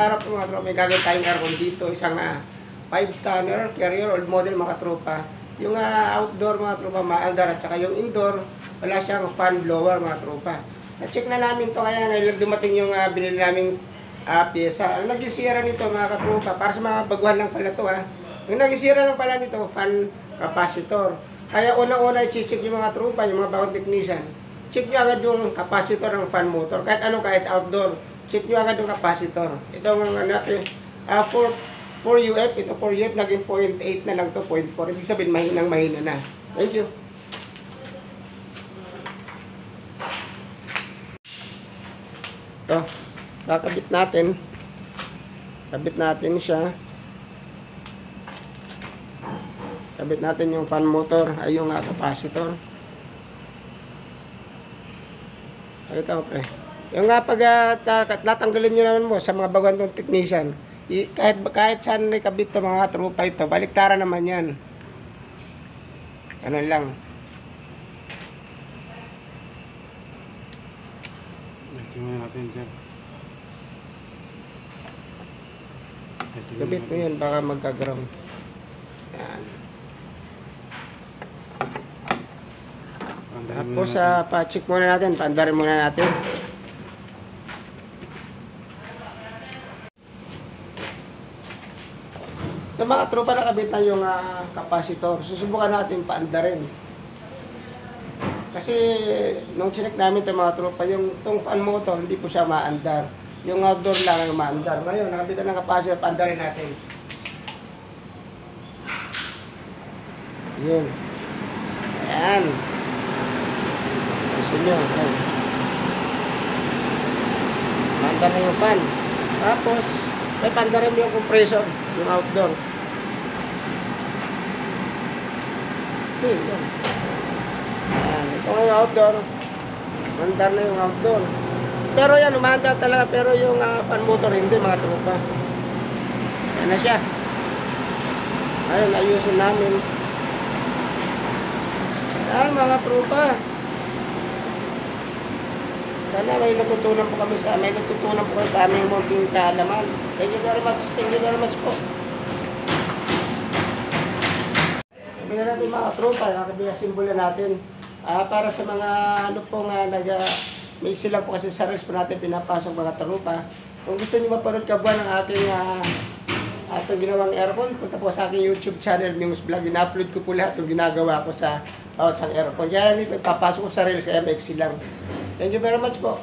araw po mga tropa, may gagawin tayong aircon dito. Isang 5-tonner carrier old model mga tropa. Yung outdoor mga tropa maandar at saka yung indoor wala siyang fan blower mga tropa. Na-check na namin to kaya ngayon dumating yung binili naming pyesa. Ang nag-isira nito mga katropa, para sa mga baguhan lang pala to Yung nag-isira lang pala nito, fan capacitor. Kaya una-una i-check yung mga tropa, yung mga bagong technician. Check nyo agad yung capacitor ng fan motor. Kahit kahit outdoor. Check nyo agad yung capacitor. Ito ang natin, 4 UF, ito 4 UF, naging 0.8 na lang to 0.4. Ibig sabihin, mahina na. Thank you. Ito, kakabit natin. Kabit natin siya. Kabit natin yung fan motor, ay yung capacitor. Ito, pre. Yung pag tatanggalin nyo naman mo sa mga baguhan ng technician, kahit saan may kabit to mga trupa ito, baliktaran naman yan. Ano lang. Tingnan natin dyan. Kabit mo yan, baka magka-ground. Yan. Tapos pa-check muna natin, paandarin muna natin. Ito mga tropa, nakabit na yung capacitor. Susubukan natin paandarin. Kasi nung chinek namin ito mga tropa, yung itong fan motor hindi po siya maandar. Yung outdoor lang ang maandar. Ngayon, nakabit na ng capacitor, paandarin natin. Yun. Ayan. Gusto nyo. Maandar na yung fan. Tapos, may paandarin yung compressor, yung outdoor. Okay, yun. Ayan. Ito yung outdoor. Maandar na yung outdoor. Pero yan, umaandar talaga. Pero yung fan motor, hindi mga tropa. Yan na siya. Ayun, ayusin namin. Yan mga tropa. Sana may natutunan po kami sa aming munting kaalaman. Thank you very much. Thank you very much po. Sabi na natin mga tropa, simbolo natin. Para sa mga may sila po kasi sa reels po natin pinapasok mga tropa. Kung gusto niyo mapanood kabuan ng ating ginawang aircon, punta po sa aking YouTube channel, Mingos Vlog. In-upload ko po lahat yung ginagawa ko sa bawat sang aircon. Kaya dito, papasok ko sa reels, kaya maiksi lang. Thank you very much po.